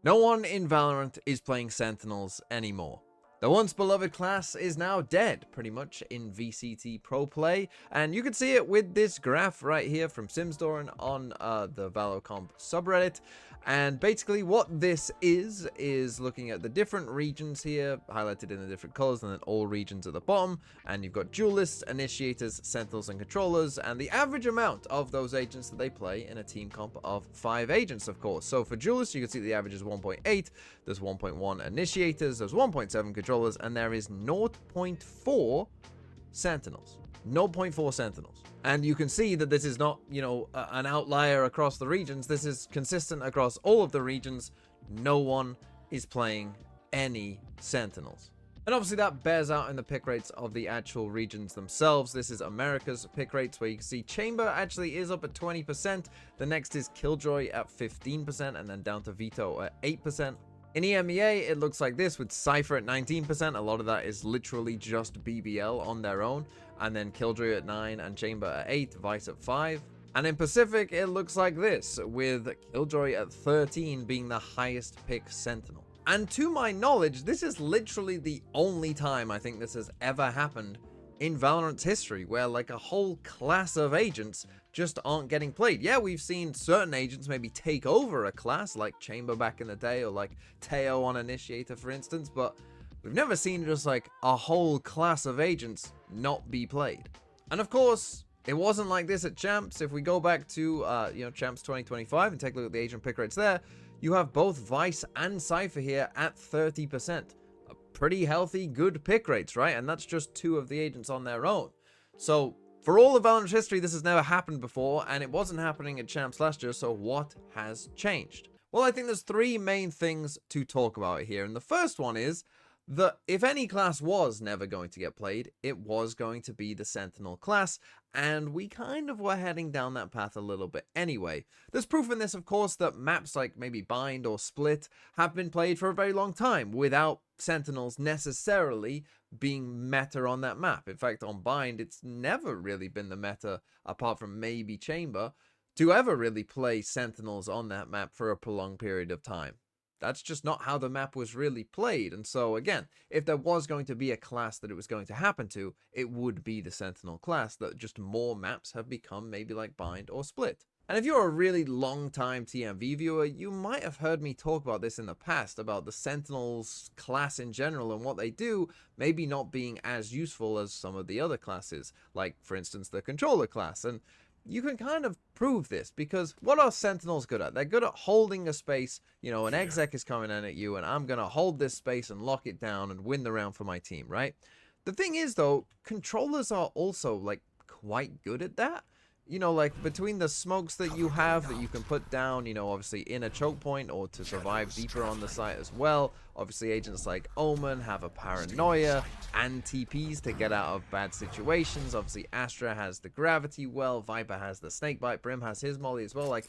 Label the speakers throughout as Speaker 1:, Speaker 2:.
Speaker 1: No one in Valorant is playing sentinels anymore. The once beloved class is now dead, pretty much, in VCT Pro Play, and you can see it with this graph right here from Simstorn on the Valocomp subreddit. And basically what this is looking at the different regions here, highlighted in the different colors, and then all regions at the bottom, and you've got duelists, initiators, sentinels, and controllers, and the average amount of those agents that they play in a team comp of 5 agents, of course. So for duelists, you can see the average is 1.8, there's 1.1 initiators, there's 1.7 controllers, and there is 0.4 sentinels. 0.4 sentinels. And you can see that this is not, an outlier across the regions. This is consistent across all of the regions. No one is playing any sentinels. And obviously that bears out in the pick rates of the actual regions themselves. This is America's pick rates, where you can see Chamber actually is up at 20%. The next is Killjoy at 15%, and then down to Veto at 8%. In EMEA, it looks like this, with Cypher at 19%. A lot of that is literally just BBL on their own. And then Killjoy at 9 and Chamber at 8, Vice at 5. And in Pacific, it looks like this, with Killjoy at 13 being the highest pick Sentinel. And to my knowledge, this is literally the only time I think this has ever happened in Valorant's history, where like a whole class of agents just aren't getting played. Yeah, we've seen certain agents maybe take over a class, like Chamber back in the day, or like Teo on Initiator, for instance, but we've never seen just like a whole class of agents not be played. And of course, it wasn't like this at Champs. If we go back to, Champs 2025 and take a look at the agent pick rates there, you have both Vice and Cypher here at 30%. Pretty healthy, good pick rates, right? And that's just 2 of the agents on their own. So for all of Valorant's history, this has never happened before, and it wasn't happening at Champs last year. So what has changed? Well, I think there's 3 main things to talk about here. And the first one is that if any class was never going to get played, it was going to be the Sentinel class, and we kind of were heading down that path a little bit anyway. There's proof in this, of course, that maps like maybe Bind or Split have been played for a very long time without Sentinels necessarily being meta on that map. In fact, on Bind, it's never really been the meta, apart from maybe Chamber, to ever really play Sentinels on that map for a prolonged period of time. That's just not how the map was really played. And so again, if there was going to be a class that it was going to happen to, it would be the Sentinel class, that just more maps have become maybe like Bind or Split. And if you're a really long-time TMV viewer, you might have heard me talk about this in the past, about the Sentinels class in general and what they do maybe not being as useful as some of the other classes, like for instance the controller class. And you can kind of prove this, because what are Sentinels good at? They're good at holding a space. An exec is coming in at you, and I'm going to hold this space and lock it down and win the round for my team, right? The thing is, though, controllers are also, like, quite good at that. Like, between the smokes that you have that you can put down, obviously in a choke point or to survive deeper on the site as well. Obviously, agents like Omen have a paranoia and TPs to get out of bad situations. Obviously, Astra has the gravity well, Viper has the snakebite, Brim has his molly as well. Like,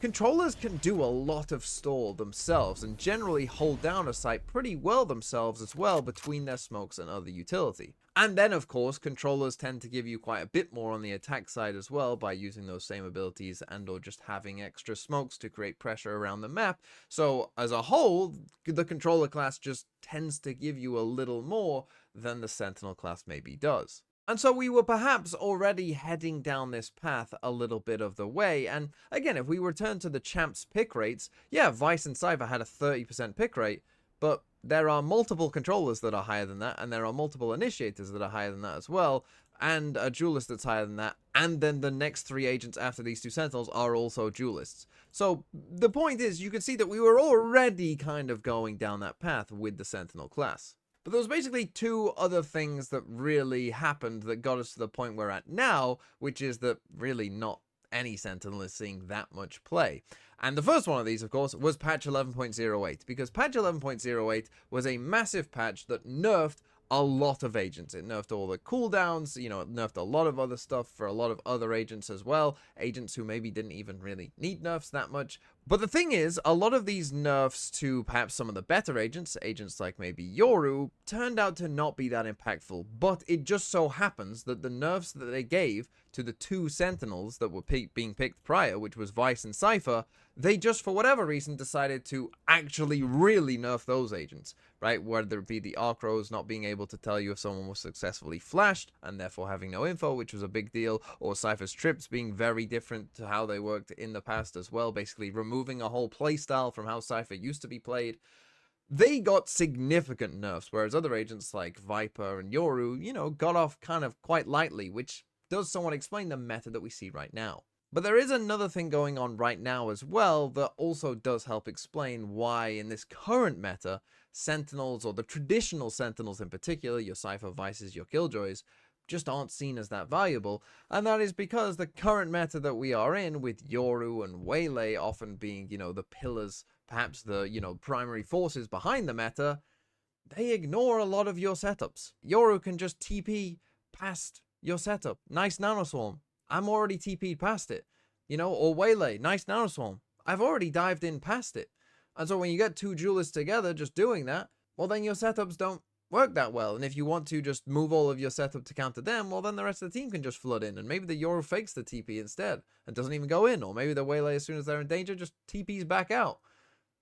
Speaker 1: controllers can do a lot of stall themselves and generally hold down a site pretty well themselves as well between their smokes and other utility. And then, of course, controllers tend to give you quite a bit more on the attack side as well by using those same abilities and or just having extra smokes to create pressure around the map. So, as a whole, the controller class just tends to give you a little more than the Sentinel class maybe does. And so we were perhaps already heading down this path a little bit of the way. And again, if we return to the Champs pick rates, yeah, Vice and Cypher had a 30% pick rate, but there are multiple controllers that are higher than that, and there are multiple initiators that are higher than that as well, and a duelist that's higher than that, and then the next 3 agents after these 2 sentinels are also duelists. So the point is, you can see that we were already kind of going down that path with the Sentinel class. But there was basically 2 other things that really happened that got us to the point we're at now, which is that really not any Sentinel is seeing that much play. And the first one of these, of course, was patch 11.08, because patch 11.08 was a massive patch that nerfed a lot of agents. It nerfed all the cooldowns, it nerfed a lot of other stuff for a lot of other agents as well. Agents who maybe didn't even really need nerfs that much But the thing is, a lot of these nerfs to perhaps some of the better agents like maybe Yoru, turned out to not be that impactful. But it just so happens that the nerfs that they gave to the two sentinels that were being picked prior, which was Vice and Cypher, they just for whatever reason decided to actually really nerf those agents, right? Whether it be the Archros not being able to tell you if someone was successfully flashed and therefore having no info, which was a big deal, or Cypher's trips being very different to how they worked in the past as well, basically removing a whole playstyle from how Cypher used to be played. They got significant nerfs, whereas other agents like Viper and Yoru, got off kind of quite lightly, which does somewhat explain the meta that we see right now. But there is another thing going on right now as well that also does help explain why in this current meta, Sentinels, or the traditional Sentinels in particular, your Cypher Vices, your Killjoys, just aren't seen as that valuable, and that is because the current meta that we are in, with Yoru and Waylay often being, the pillars, perhaps the, primary forces behind the meta, they ignore a lot of your setups. Yoru can just TP past your setup. Nice nanoswarm. I'm already TP'd past it. Or Waylay. Nice nanoswarm. I've already dived in past it. And so when you get two duelists together just doing that, well then your setups don't work that well. And if you want to just move all of your setup to counter them, well then the rest of the team can just flood in. And maybe the Yoru fakes the TP instead and doesn't even go in. Or maybe the Waylay, as soon as they're in danger, just TPs back out.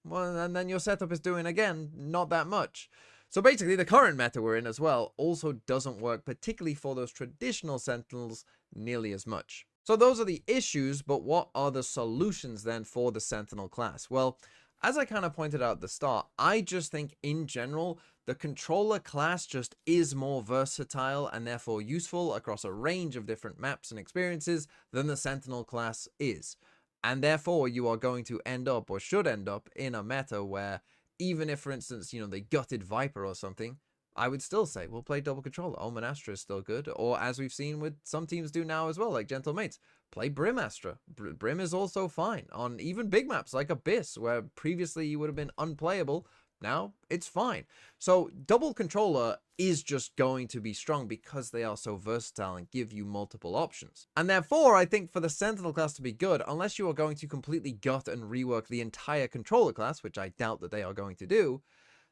Speaker 1: Well, and then your setup is doing, again, not that much. So basically, the current meta we're in as well also doesn't work, particularly for those traditional Sentinels, nearly as much. So those are the issues, but what are the solutions then for the Sentinel class? Well, as I kind of pointed out at the start, I just think in general, the controller class just is more versatile and therefore useful across a range of different maps and experiences than the Sentinel class is. And therefore, you are going to end up, or should end up, in a meta where even if, for instance, they gutted Viper or something, I would still say, we'll play double controller. Omen Astra is still good. Or as we've seen with some teams do now as well, like Gentle Mates, play Brim Astra. Brim is also fine on even big maps like Abyss, where previously you would have been unplayable. Now it's fine. So double controller is just going to be strong because they are so versatile and give you multiple options. And therefore, I think for the Sentinel class to be good, unless you are going to completely gut and rework the entire controller class, which I doubt that they are going to do,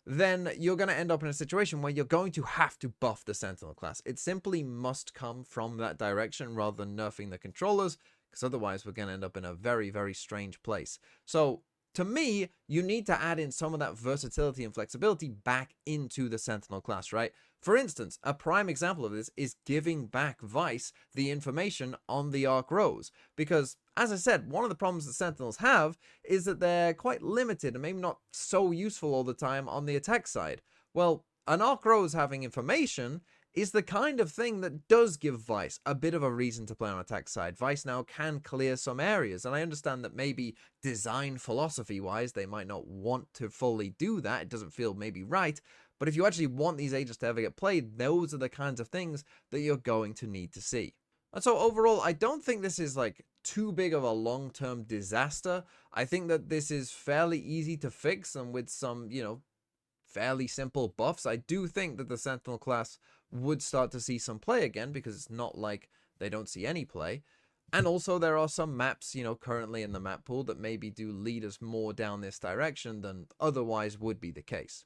Speaker 1: then you're going to end up in a situation where you're going to have to buff the Sentinel class. It simply must come from that direction rather than nerfing the controllers, because otherwise we're going to end up in a very, very strange place. So to me, you need to add in some of that versatility and flexibility back into the Sentinel class, right? For instance, a prime example of this is giving back Vice the information on the Archros, because, as I said, one of the problems that Sentinels have is that they're quite limited and maybe not so useful all the time on the attack side. Well, an Archros having information is the kind of thing that does give Vice a bit of a reason to play on attack side. Vice now can clear some areas, and I understand that maybe design philosophy-wise, they might not want to fully do that. It doesn't feel maybe right, but if you actually want these agents to ever get played, those are the kinds of things that you're going to need to see. And so overall, I don't think this is like too big of a long-term disaster. I think that this is fairly easy to fix, and with some, fairly simple buffs, I do think that the Sentinel class would start to see some play again, because it's not like they don't see any play. And also there are some maps, currently in the map pool that maybe do lead us more down this direction than otherwise would be the case.